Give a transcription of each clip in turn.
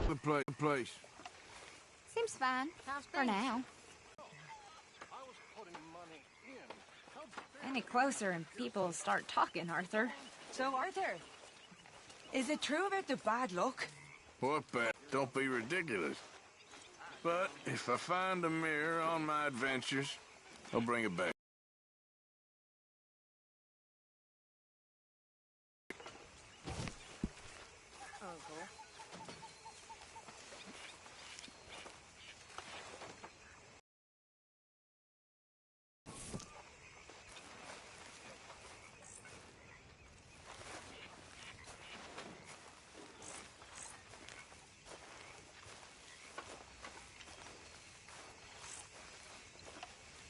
The place. Seems fine. For now. Any closer and people start talking, Arthur. So, Arthur, is it true about the bad luck? What bad? Don't be ridiculous. But if I find a mirror on my adventures, I'll bring it back.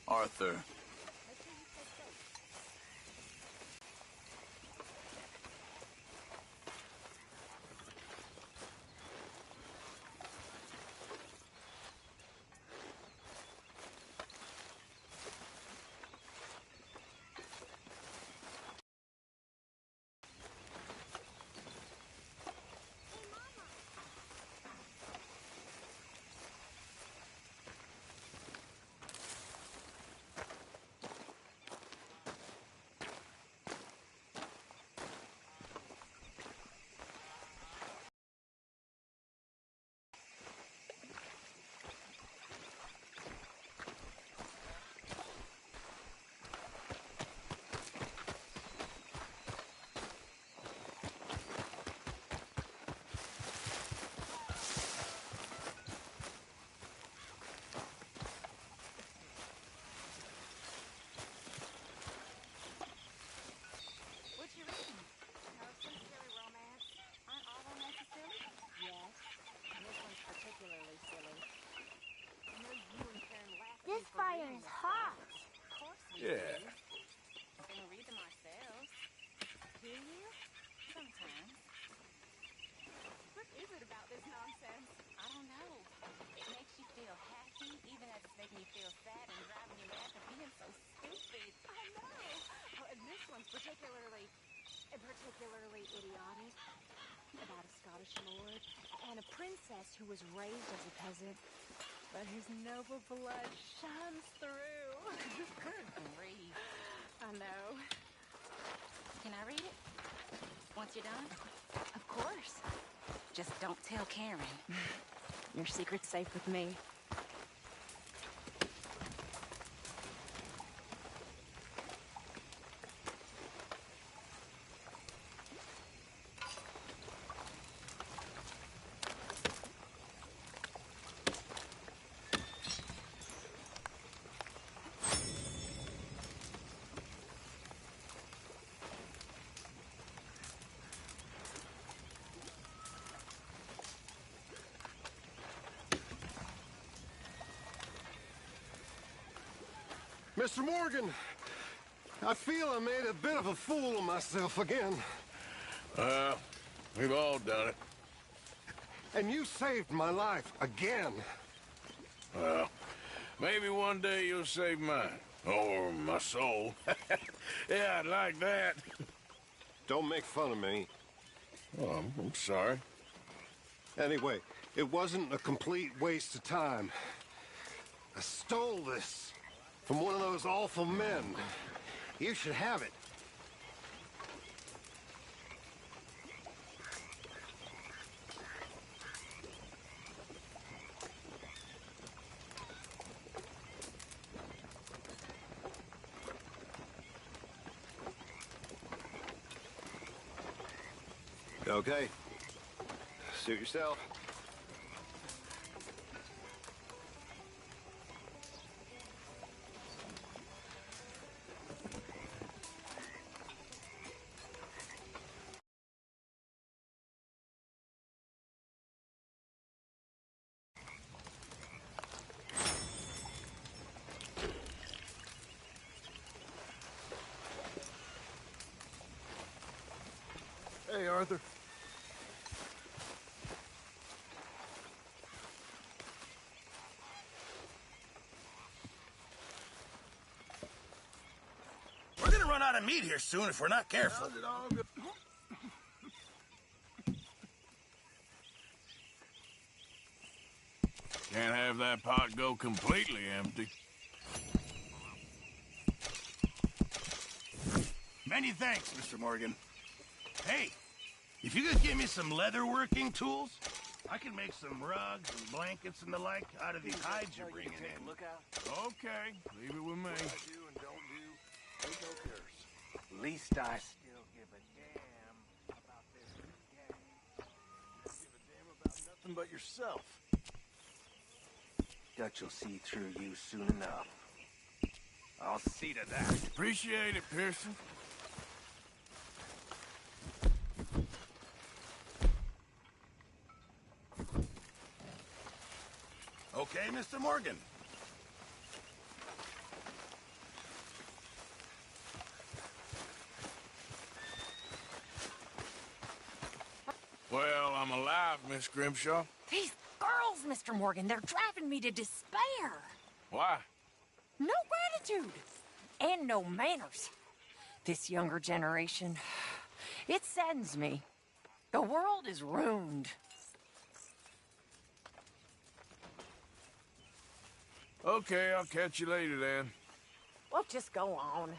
Arthur. This fire is hot. Of course we Yeah. do. We're gonna read them ourselves. Do you? Sometimes. What is it about this nonsense? I don't know. It makes you feel happy, even as it's making you feel sad and driving you mad for being so stupid. I know. Oh, and this one's particularly idiotic. About a Scottish lord and a princess who was raised as a peasant, but whose noble blood shines through. Good grief. I know. Can I read it? Once you're done? Of course. Just don't tell Karen. Your secret's safe with me. Mr. Morgan, I feel I made a bit of a fool of myself again. We've all done it. And you saved my life again. Well, maybe one day you'll save mine. Or my soul. Yeah, I'd like that. Don't make fun of me. Oh, I'm sorry. Anyway, it wasn't a complete waste of time. I stole this from one of those awful men. You should have it. Okay. Suit yourself. Hey, Arthur. We're gonna run out of meat here soon if we're not careful. How's it all go? Can't have that pot go completely empty. Many thanks, Mr. Morgan. Hey, if you could give me some leather working tools, I can make some rugs and blankets and the like out of these hides you're bringing in. Okay, leave it with me. Do and don't do, who cares? Least I still give a damn about this gang. Give a damn about nothing but yourself. Dutch will see through you soon enough. I'll see to that. Appreciate it, Pearson. Okay, Mr. Morgan. Well, I'm alive, Miss Grimshaw. These girls, Mr. Morgan, they're driving me to despair. Why? No gratitude. And no manners. This younger generation, it saddens me. The world is ruined. Okay, I'll catch you later then. Well, just go on.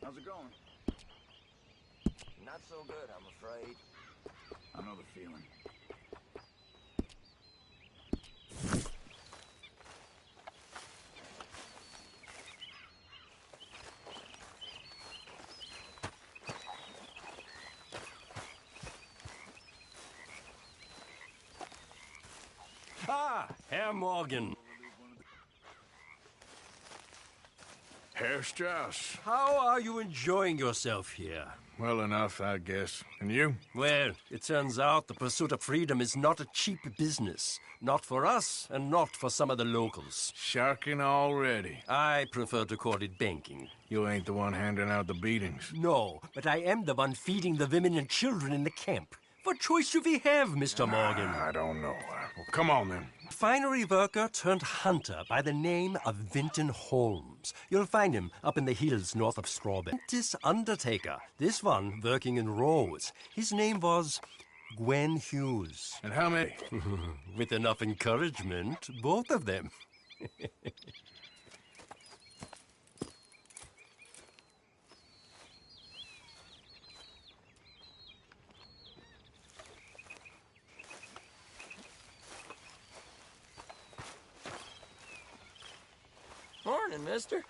How's it going? Not so good, I'm afraid. I know the feeling. Ah, Herr Morgan. Herr Strauss. How are you enjoying yourself here? Well enough, I guess. And you? Well, it turns out the pursuit of freedom is not a cheap business. Not for us, and not for some of the locals. Sharking already. I prefer to call it banking. You ain't the one handing out the beatings. No, but I am the one feeding the women and children in the camp. What choice do we have, Mr. Morgan? I don't know. Well, come on, then. Finery worker turned hunter by the name of Vinton Holmes. You'll find him up in the hills north of Strawberry. This undertaker, this one working in Rose. His name was Gwen Hughes. And how many? With enough encouragement, both of them. Morning, mister.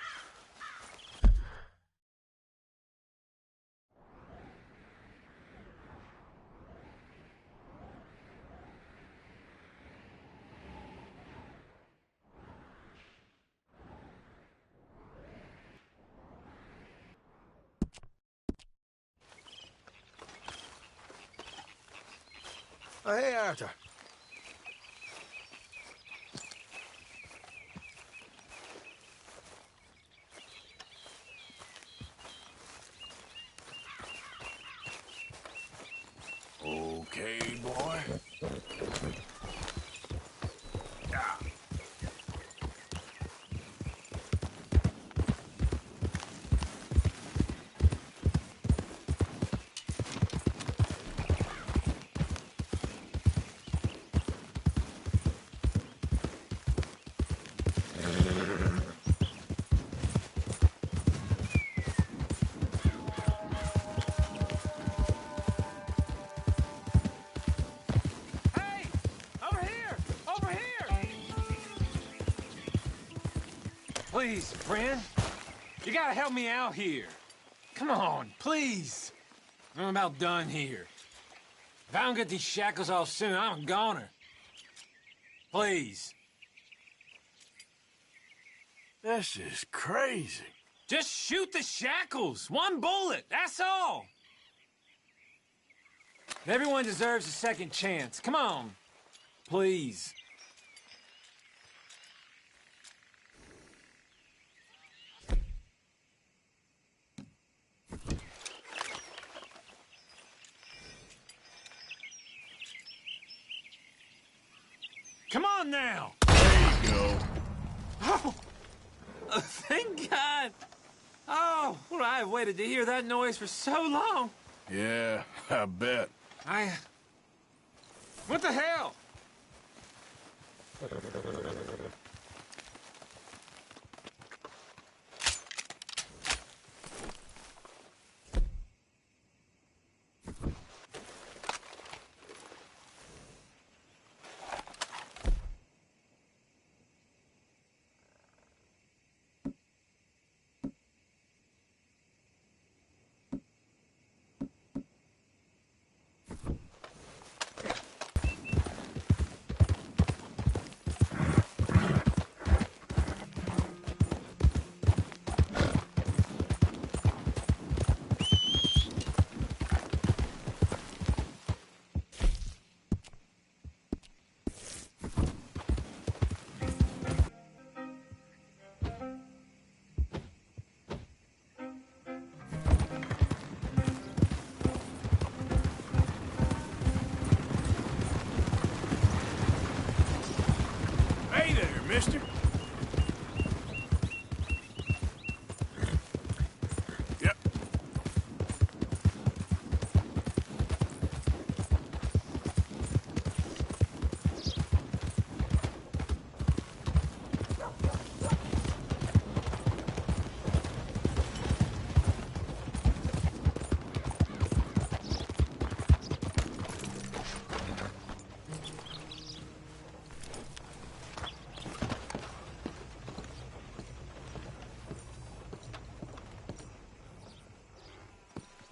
Hey, Arthur. Okay, boy. Ah. Hey! Over here! Over here! Please, friend. You gotta help me out here. Come on, please. I'm about done here. If I don't get these shackles off soon, I'm a goner. Please. This is crazy. Just shoot the shackles. One bullet, that's all. Everyone deserves a second chance. Come on. Please. Come on now. There you go. Oh, thank God. Oh, well, I've waited to hear that noise for so long. Yeah, I bet. What the hell? Hey there, mister. Yep.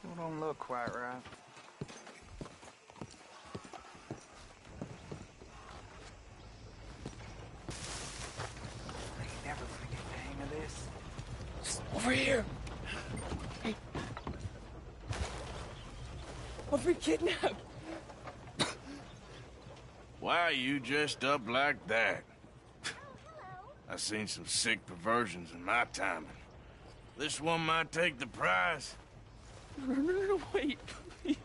Still don't look quite right. I ain't never gonna get the hang of this. Over here. Hey. I've been kidnapped. Why are you dressed up like that? I've seen some sick perversions in my time. This one might take the prize. No, wait, please.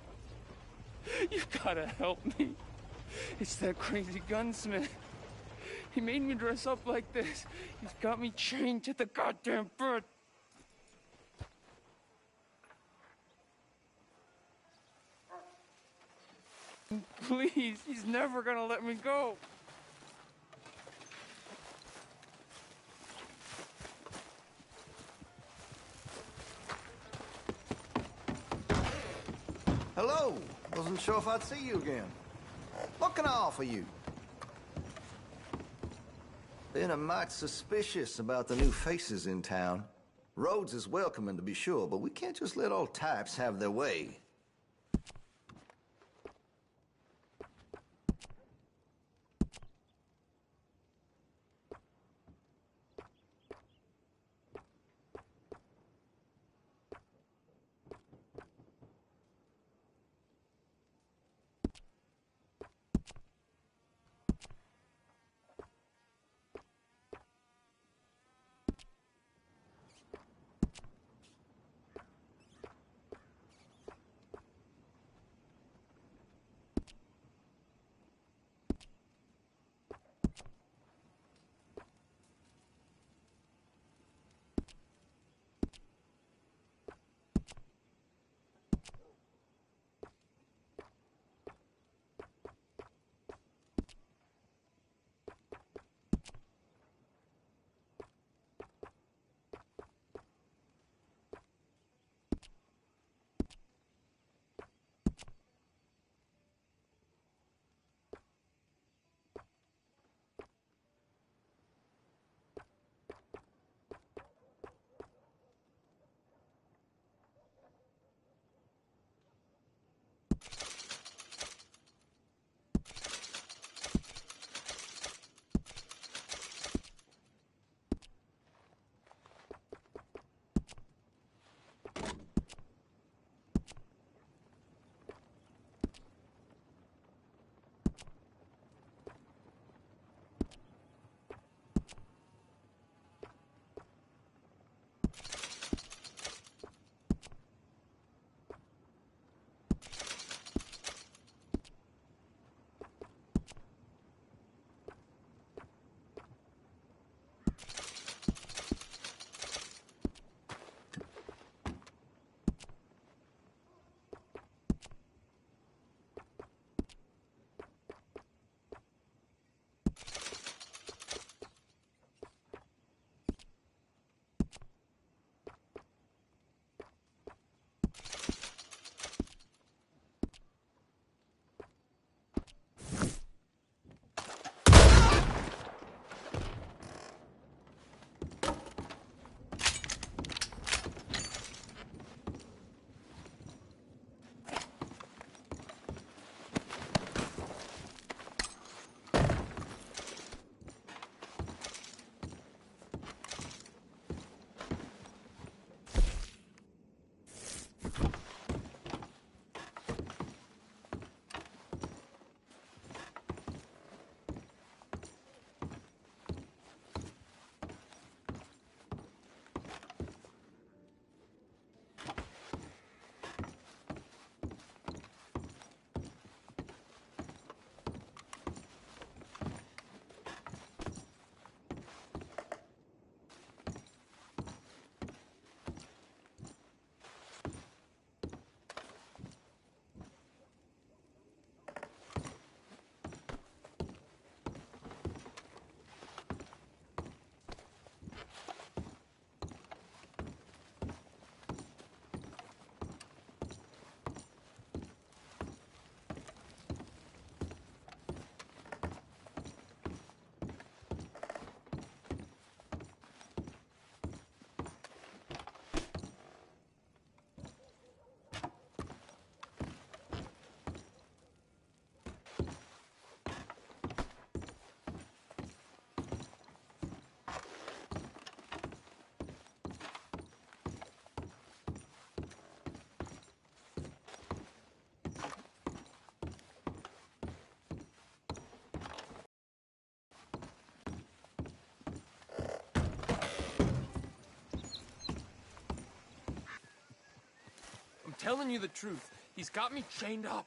You gotta help me. It's that crazy gunsmith. He made me dress up like this. He's got me chained to the goddamn bed. Please, he's never gonna let me go. Hello. Wasn't sure if I'd see you again. What can I offer you? Been a mite suspicious about the new faces in town. Rhodes is welcoming, to be sure, but we can't just let all types have their way. telling you the truth. He's got me chained up.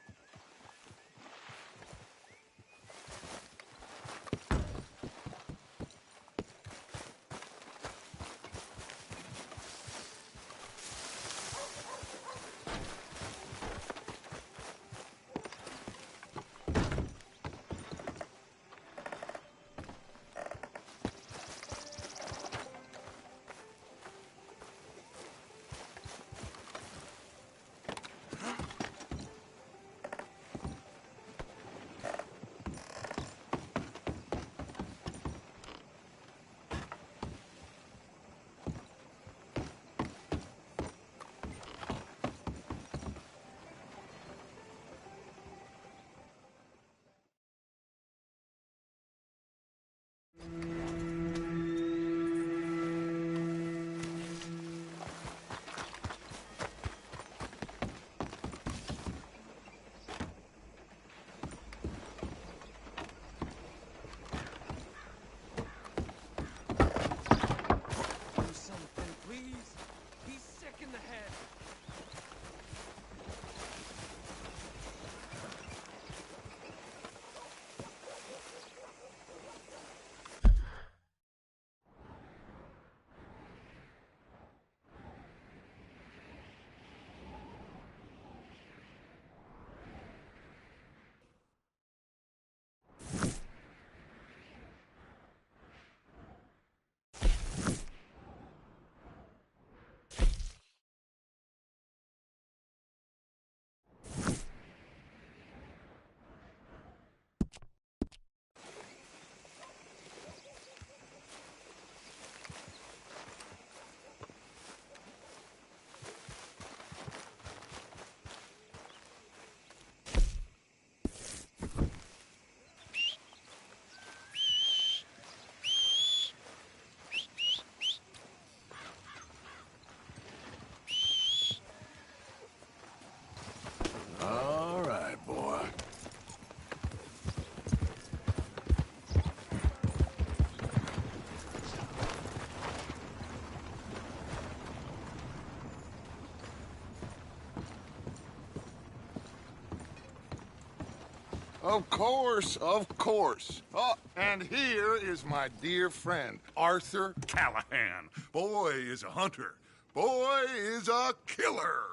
Of course, of course. Oh, and here is my dear friend, Arthur Callahan. Boy is a hunter. Boy is a killer.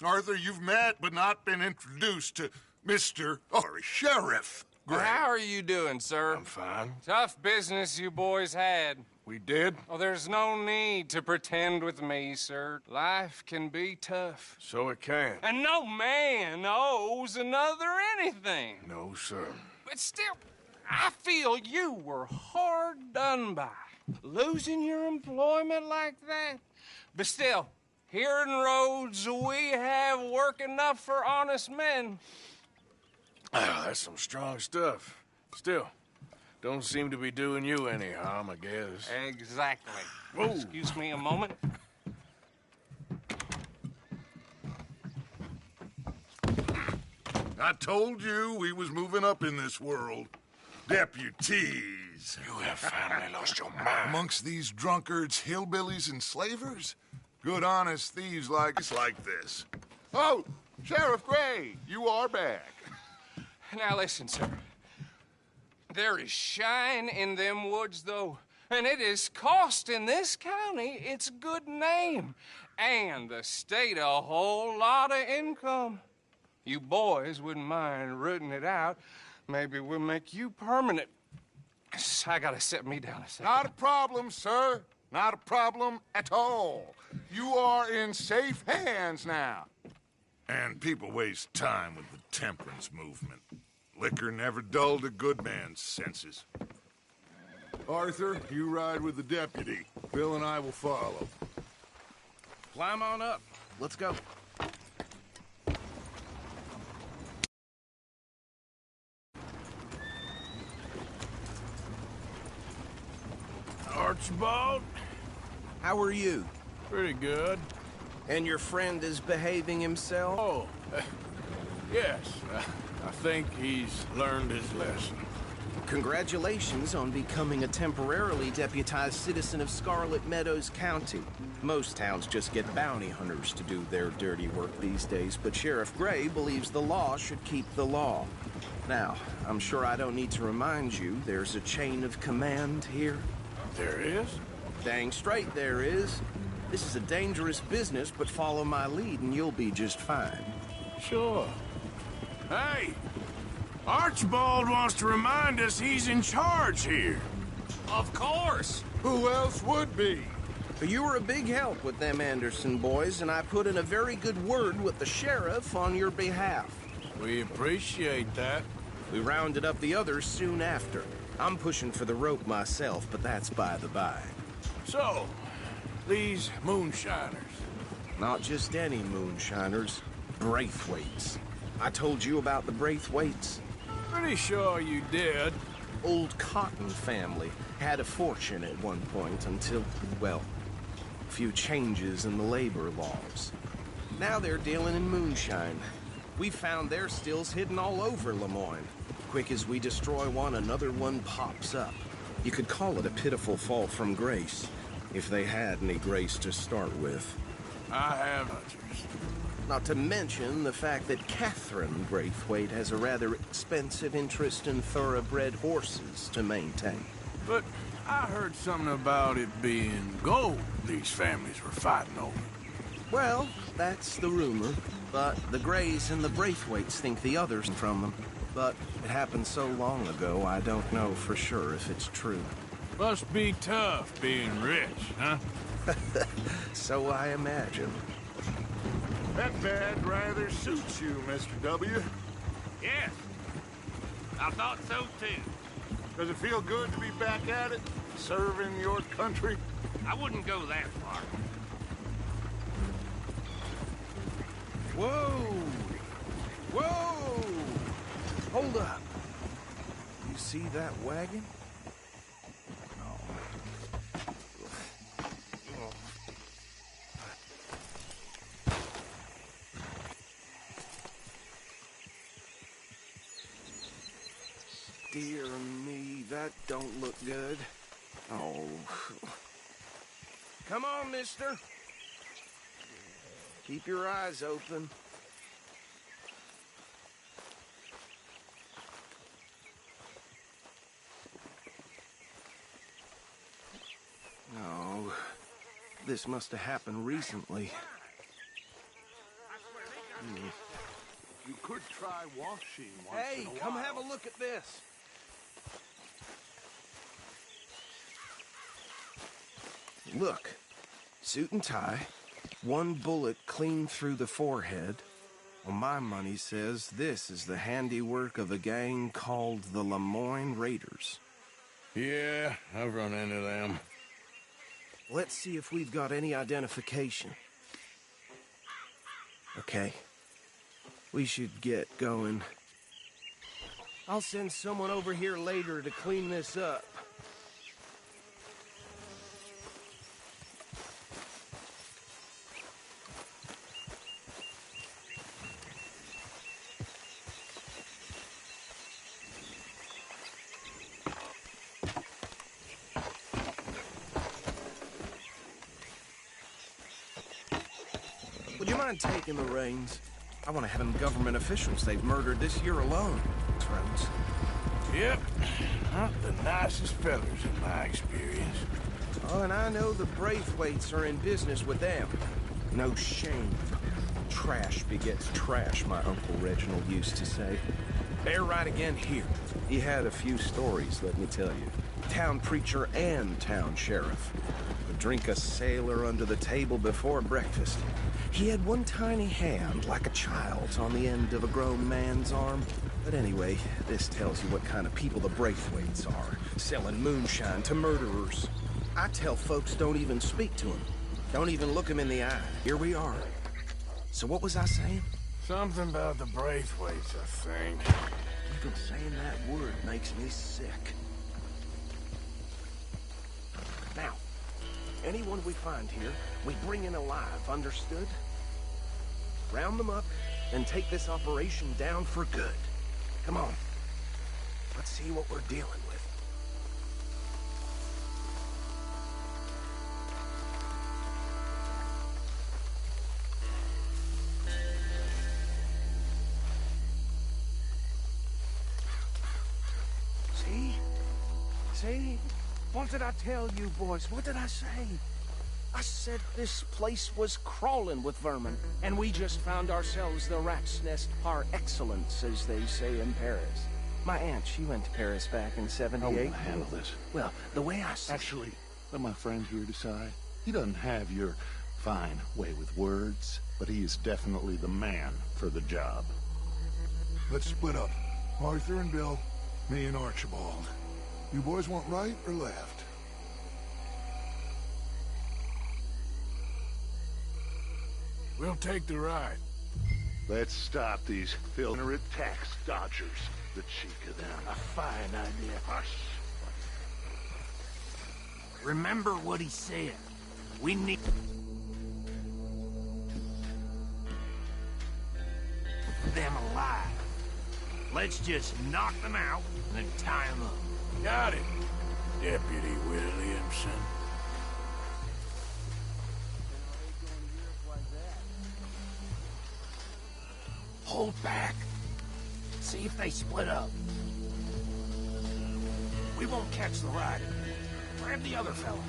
Arthur, you've met but not been introduced to Mr. Sheriff Gray. How are you doing, sir? I'm fine. Tough business you boys had. We did? Oh, there's no need to pretend with me, sir. Life can be tough. So it can. And no man owes another anything. No, sir. But still, I feel you were hard done by. Losing your employment like that. But still, here in Rhodes, we have work enough for honest men. That's some strong stuff. Still, don't seem to be doing you any harm, I guess. Exactly. Whoa. Excuse me a moment. I told you we was moving up in this world. Deputies. You have finally lost your mind. Amongst these drunkards, hillbillies, and slavers? Good honest thieves like this. Oh, Sheriff Gray, you are back. Now listen, sir. There is shine in them woods, though, and it is costing this county its good name and the state a whole lot of income. You boys wouldn't mind rooting it out. Maybe we'll make you permanent. I gotta set me down a second. Not a problem, sir. Not a problem at all. You are in safe hands now. And people waste time with the temperance movement. Liquor never dulled a good man's senses. Arthur, you ride with the deputy. Bill and I will follow. Climb on up. Let's go. Archibald? How are you? Pretty good. And your friend is behaving himself? Oh, yes. I think he's learned his lesson. Congratulations on becoming a temporarily deputized citizen of Scarlet Meadows County. Most towns just get bounty hunters to do their dirty work these days, but Sheriff Gray believes the law should keep the law. Now, I'm sure I don't need to remind you there's a chain of command here. There is? Dang straight there is. This is a dangerous business, but follow my lead and you'll be just fine. Sure. Hey! Archibald wants to remind us he's in charge here. Of course! Who else would be? You were a big help with them Anderson boys, and I put in a very good word with the sheriff on your behalf. We appreciate that. We rounded up the others soon after. I'm pushing for the rope myself, but that's by the by. So, these moonshiners. Not just any moonshiners. Braithwaites. I told you about the Braithwaites? Pretty sure you did. Old Cotton family had a fortune at one point until, well, a few changes in the labor laws. Now they're dealing in moonshine. We found their stills hidden all over Lemoyne. Quick as we destroy one, another one pops up. You could call it a pitiful fall from grace, if they had any grace to start with. I have hunters. Not to mention the fact that Catherine Braithwaite has a rather expensive interest in thoroughbred horses to maintain. But I heard something about it being gold these families were fighting over. Well, that's the rumor. But the Grays and the Braithwaites think the others from them. But it happened so long ago, I don't know for sure if it's true. Must be tough being rich, huh? So I imagine. That bad rather suits you, Mr. W. Yes. I thought so, too. Does it feel good to be back at it, serving your country? I wouldn't go that far. Whoa! Whoa! Hold up. You see that wagon? Dear me, that don't look good. Oh. Come on, mister. Keep your eyes open. Oh, this must have happened recently. You could try washing once Hey, in a come while. have a look at this. Look, suit and tie, one bullet clean through the forehead. Well, my money says this is the handiwork of a gang called the Lemoyne Raiders. Yeah, I've run into them. Let's see if we've got any identification. Okay. We should get going. I'll send someone over here later to clean this up. Would you mind taking the reins? I want to have them government officials they've murdered this year alone. Rhodes. Yep. Not the nicest fellas in my experience. Oh, and I know the Braithwaites are in business with them. No shame. Trash begets trash, my Uncle Reginald used to say. They're right again here. He had a few stories, let me tell you. Town preacher and town sheriff. Would drink a sailor under the table before breakfast. He had one tiny hand, like a child's, on the end of a grown man's arm. But anyway, this tells you what kind of people the Braithwaites are, selling moonshine to murderers. I tell folks don't even speak to them. Don't even look them in the eye. Here we are. So what was I saying? Something about the Braithwaites, I think. Even saying that word makes me sick. Now, anyone we find here, we bring in alive, understood? Round them up and take this operation down for good. Come on. Let's see what we're dealing with. See? What did I tell you, boys? What did I say? I said this place was crawling with vermin, and we just found ourselves the rat's nest par excellence, as they say in Paris. My aunt, she went to Paris back in '78. I want to handle this. Well, the way I see... Actually, let my friend here decide. He doesn't have your fine way with words, but he is definitely the man for the job. Let's split up. Arthur and Bill, me and Archibald. You boys want right or left? We'll take the ride. Let's stop these filthy tax dodgers. The cheek of them. A fine idea. Hush. Remember what he said. We need... them alive. Let's just knock them out and then tie them up. Got it, Deputy Williamson. Hold back. See if they split up. We won't catch the rider. Grab the other fella.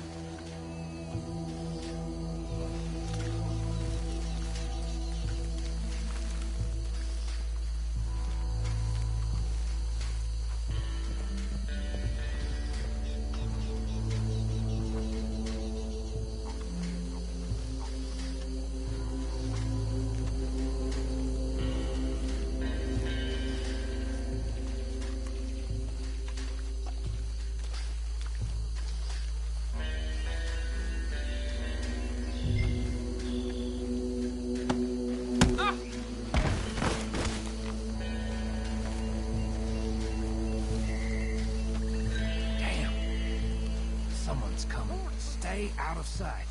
Someone's coming. Stay out of sight.